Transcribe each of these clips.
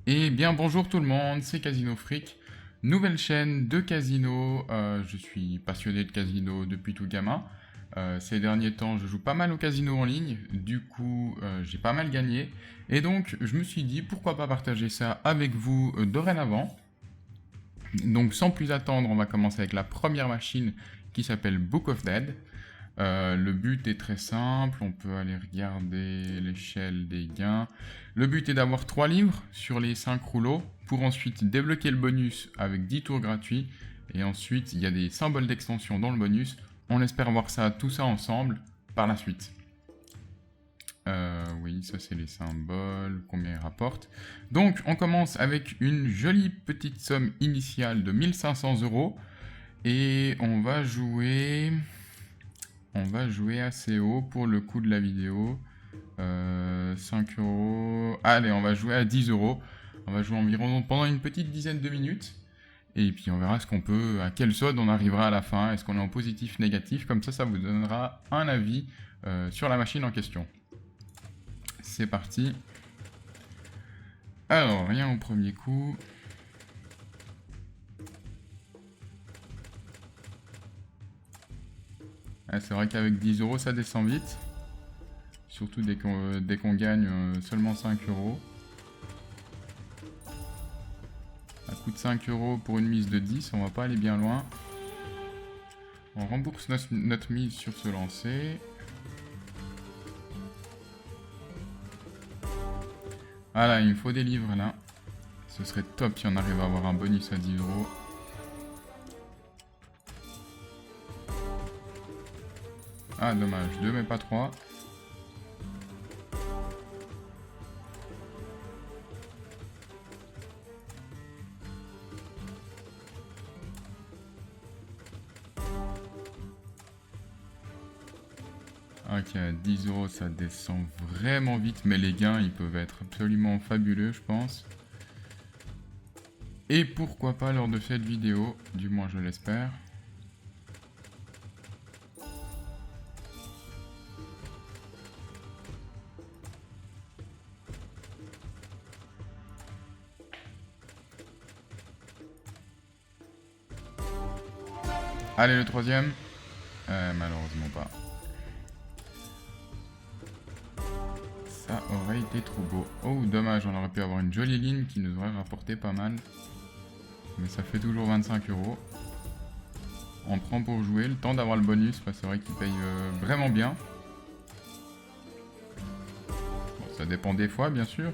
Et bien bonjour tout le monde, c'est Casino Freak, nouvelle chaîne de casino. Je suis passionné de casino depuis tout gamin. Ces derniers temps, je joue pas mal au casino en ligne, du coup j'ai pas mal gagné. Et donc je me suis dit pourquoi pas partager ça avec vous dorénavant. Donc sans plus attendre, on va commencer avec la première machine qui s'appelle Book of Dead. Le but est très simple, on peut aller regarder l'échelle des gains. Le but est d'avoir 3 livres sur les 5 rouleaux pour ensuite débloquer le bonus avec 10 tours gratuits. Et ensuite, il y a des symboles d'extension dans le bonus. On espère voir ça, tout ça ensemble par la suite. Oui, ça c'est les symboles, combien ils rapportent. Donc on commence avec une jolie petite somme initiale de 1500 euros. Et on va jouer assez haut pour le coût de la vidéo. 5 euros. Allez, on va jouer à 10 euros. On va jouer environ pendant une petite dizaine de minutes. Et puis on verra ce qu'on peut, à quel solde on arrivera à la fin. Est-ce qu'on est en positif, négatif. Comme ça vous donnera un avis sur la machine en question. C'est parti. Alors, rien au premier coup. Ah, c'est vrai qu'avec 10 euros, ça descend vite. Surtout dès qu'on gagne seulement 5 euros. Ça coûte 5 euros pour une mise de 10, on va pas aller bien loin. On rembourse notre mise sur ce lancer. Voilà, il me faut des livres là. Ce serait top si on arrive à avoir un bonus à 10 euros. Ah, dommage, 2 mais pas 3. Ok, à 10 euros ça descend vraiment vite, mais les gains ils peuvent être absolument fabuleux, je pense. Et pourquoi pas lors de cette vidéo, du moins je l'espère. Allez, le troisième. Malheureusement pas. Ça aurait été trop beau. Oh, dommage, on aurait pu avoir une jolie ligne qui nous aurait rapporté pas mal. Mais ça fait toujours 25 euros. On prend pour jouer, le temps d'avoir le bonus, parce que c'est vrai qu'il paye vraiment bien. Bon, ça dépend des fois, bien sûr.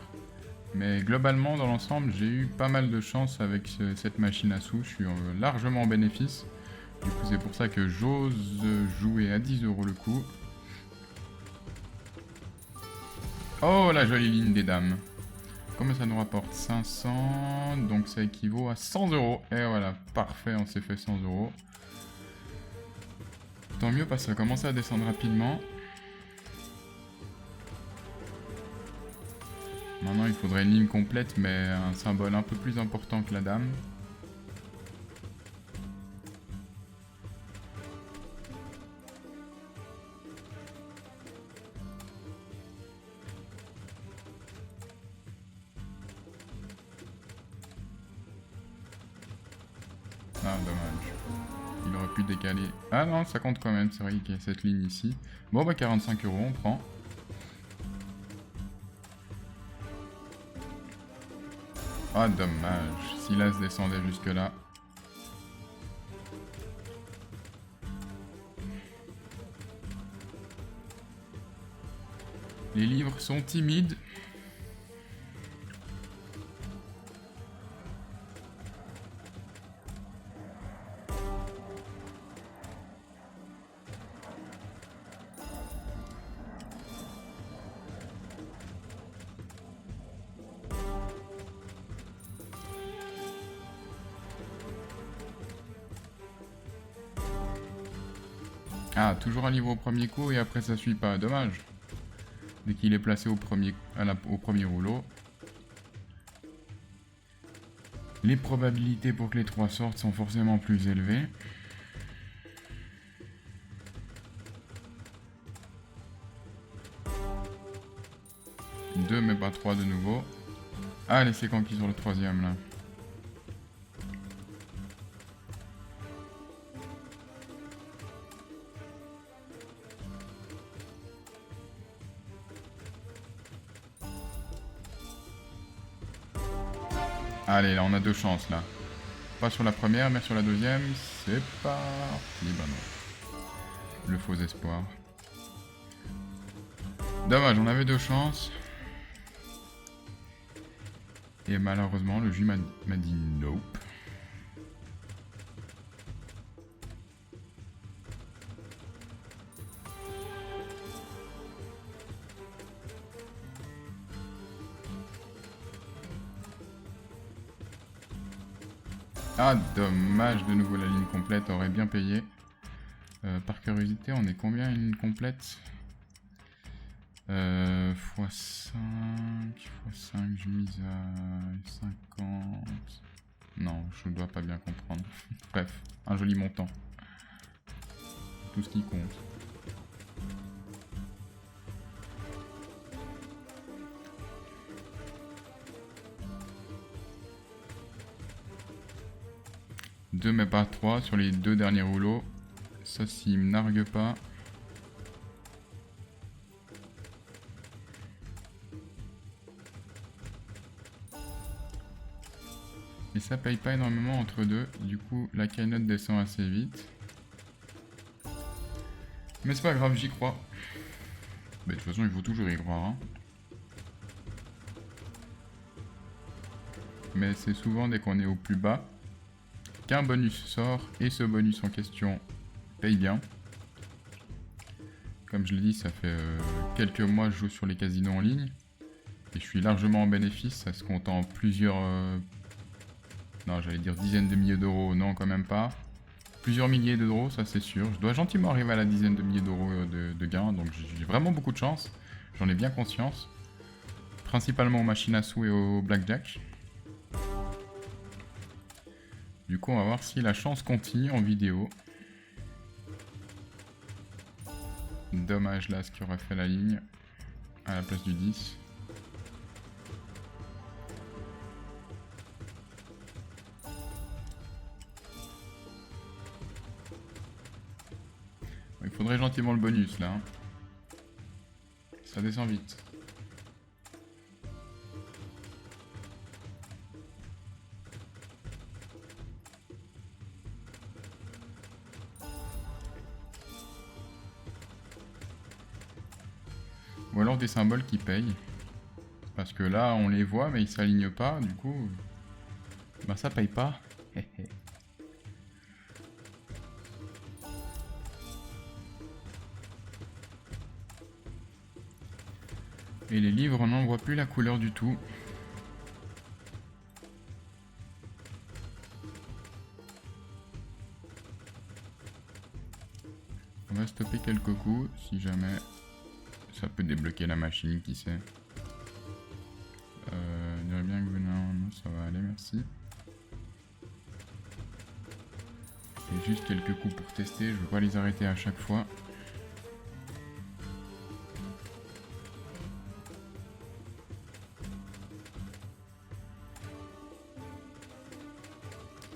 Mais globalement, dans l'ensemble, j'ai eu pas mal de chance avec cette machine à sous. Je suis largement en bénéfice. Du coup, c'est pour ça que j'ose jouer à 10 euros le coup. Oh, la jolie ligne des dames. Combien ça nous rapporte? 500, donc ça équivaut à 100 euros. Et voilà, parfait, on s'est fait 100 euros. Tant mieux parce que ça commence à descendre rapidement. Maintenant, il faudrait une ligne complète, mais un symbole un peu plus important que la dame. Ah, dommage. Il aurait pu décaler. Ah non, ça compte quand même, c'est vrai qu'il y a cette ligne ici. Bon, bah 45 euros, on prend. Ah, dommage. Si l'as descendait jusque-là. Les livres sont timides. Ah, toujours un livre au premier coup et après ça suit pas. Dommage. Dès qu'il est placé au premier rouleau. Les probabilités pour que les 3 sortent sont forcément plus élevées. Deux mais pas 3 de nouveau. Allez, c'est conquis sur le troisième là. Allez, là on a deux chances là. Pas sur la première, mais sur la deuxième, c'est parti. Bah non. Le faux espoir. Dommage, on avait deux chances. Et malheureusement, le jus m'a dit nope. Ah, dommage, de nouveau la ligne complète aurait bien payé. Par curiosité, on est combien une ligne complète x5, je mise à 50. Non, je ne dois pas bien comprendre. Bref, un joli montant. Tout ce qui compte. Deux mais pas 3 sur les deux derniers rouleaux. Ça, s'il me nargue pas. Et ça paye pas énormément entre deux. Du coup, la cagnotte descend assez vite. Mais c'est pas grave, j'y crois. Mais de toute façon, il faut toujours y croire. Hein. Mais c'est souvent dès qu'on est au plus bas qu'un bonus sort. Et ce bonus en question paye bien. Comme je l'ai dit, ça fait quelques mois que je joue sur les casinos en ligne. Et je suis largement en bénéfice. Ça se compte en plusieurs... non, j'allais dire dizaines de milliers d'euros. Non, quand même pas. Plusieurs milliers d'euros, ça c'est sûr. Je dois gentiment arriver à la dizaine de milliers d'euros de gains. Donc j'ai vraiment beaucoup de chance. J'en ai bien conscience. Principalement aux machines à sous et au blackjack. Du coup, on va voir si la chance continue en vidéo. Dommage là, ce qui aurait fait la ligne à la place du 10. Il faudrait gentiment le bonus là. Hein. Ça descend vite. Ou alors des symboles qui payent. Parce que là, on les voit, mais ils s'alignent pas. Du coup, bah ça paye pas. Et les livres, on n'en voit plus la couleur du tout. On va stopper quelques coups, si jamais ça peut débloquer la machine, qui sait. Je dirais bien que non, ça va aller, merci. Et juste quelques coups pour tester, je veux pas les arrêter à chaque fois.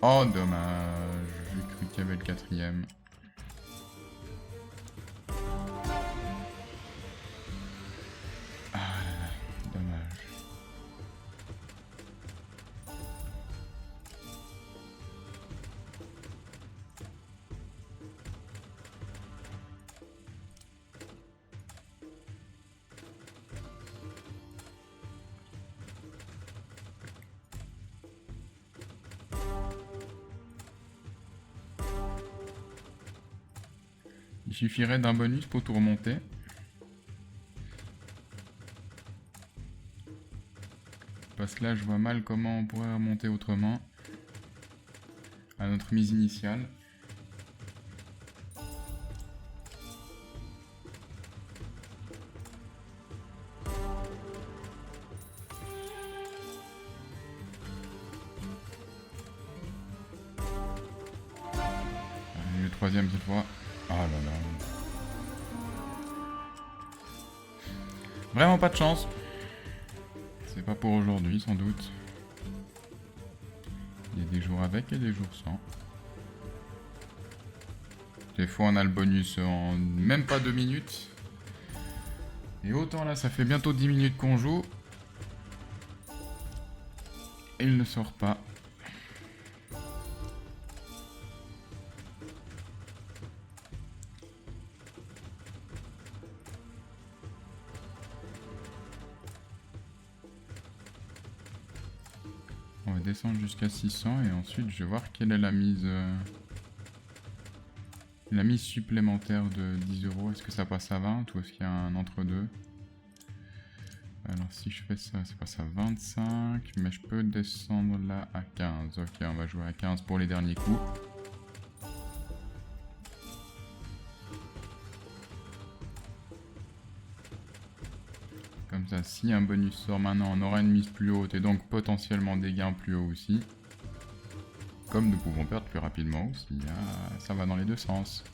Oh dommage, j'ai cru qu'il y avait le quatrième. Ah là là, dommage. Il suffirait d'un bonus pour tout remonter. Parce que là, je vois mal comment on pourrait remonter autrement à notre mise initiale. Allez, le troisième cette fois. Oh là là. Vraiment pas de chance. C'est pas pour aujourd'hui sans doute. Il y a des jours avec et des jours sans. Des fois on a le bonus en même pas 2 minutes. Et autant là ça fait bientôt 10 minutes qu'on joue. Et il ne sort pas. On va descendre jusqu'à 600 et ensuite je vais voir quelle est la mise supplémentaire de 10 €. Est-ce que ça passe à 20 ou est-ce qu'il y a un entre-deux? Alors si je fais ça, ça passe à 25, mais je peux descendre là à 15. Ok, on va jouer à 15 pour les derniers coups. Comme ça, si un bonus sort maintenant, on aura une mise plus haute et donc potentiellement des gains plus hauts aussi. Comme nous pouvons perdre plus rapidement aussi. Ah, ça va dans les deux sens.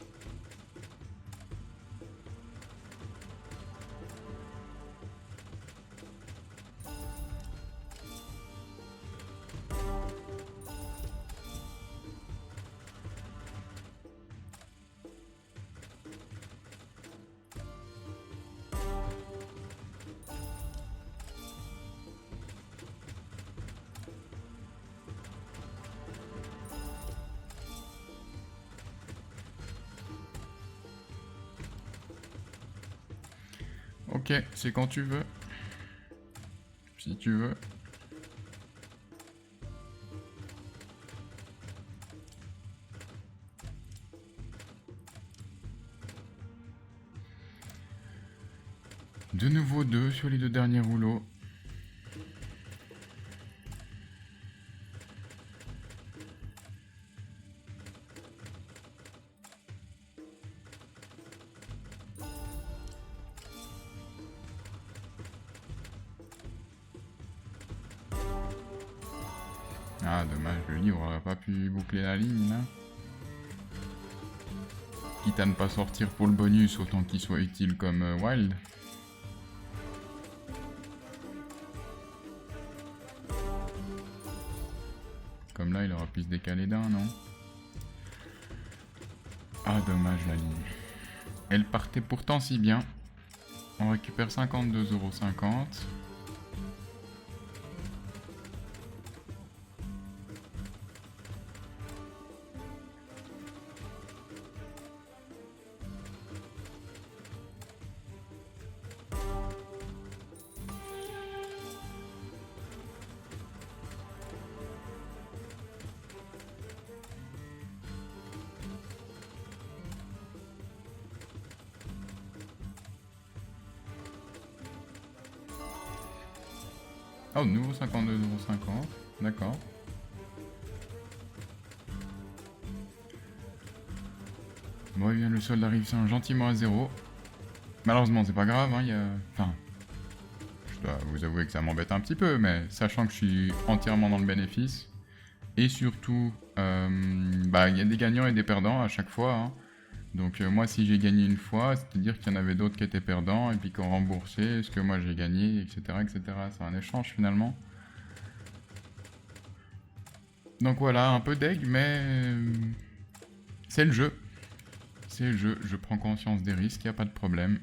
Ok, c'est quand tu veux. Si tu veux. De nouveau 2 sur les 2 derniers rouleaux. Ah dommage, le livre n'aurait pas pu boucler la ligne là. Quitte à ne pas sortir pour le bonus, autant qu'il soit utile comme Wild. Comme là, il aurait pu se décaler d'un, non? Ah dommage la ligne. Elle partait pourtant si bien. On récupère 52,50 €. Oh, nouveau 52,50 €. D'accord. Bon, bien, le solde arrive gentiment à 0. Malheureusement, c'est pas grave. Hein, enfin, je dois vous avouer que ça m'embête un petit peu, mais sachant que je suis entièrement dans le bénéfice. Et surtout, il y a des gagnants et des perdants à chaque fois. Hein. Donc moi, si j'ai gagné une fois, c'est-à-dire qu'il y en avait d'autres qui étaient perdants et puis qui ont remboursé ce que moi j'ai gagné, etc., etc. C'est un échange finalement. Donc voilà, un peu deg, mais c'est le jeu. C'est le jeu, je prends conscience des risques, il n'y a pas de problème.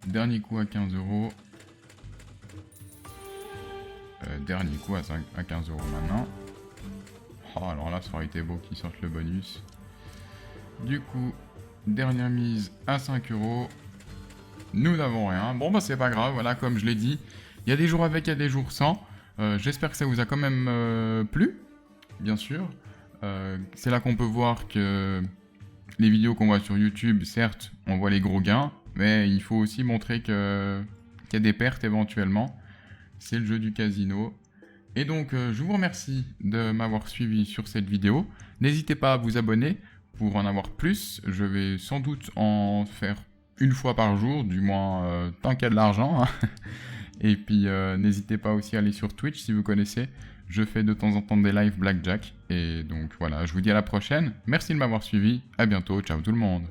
Dernier coup à 15 €. Dernier coup à 15 € maintenant. Oh, alors là, ça aurait été beau qu'ils sortent le bonus. Du coup, dernière mise à 5 €. Nous n'avons rien. Bon, bah c'est pas grave, voilà, comme je l'ai dit. Il y a des jours avec, il y a des jours sans. J'espère que ça vous a quand même plu, bien sûr. C'est là qu'on peut voir que les vidéos qu'on voit sur YouTube, certes, on voit les gros gains, mais il faut aussi montrer qu'il y a des pertes éventuellement. C'est le jeu du casino. Et donc, je vous remercie de m'avoir suivi sur cette vidéo. N'hésitez pas à vous abonner pour en avoir plus. Je vais sans doute en faire une fois par jour, du moins tant qu'il y a de l'argent. Hein. Et puis, n'hésitez pas aussi à aller sur Twitch si vous connaissez. Je fais de temps en temps des lives Blackjack. Et donc voilà, je vous dis à la prochaine. Merci de m'avoir suivi. À bientôt. Ciao tout le monde.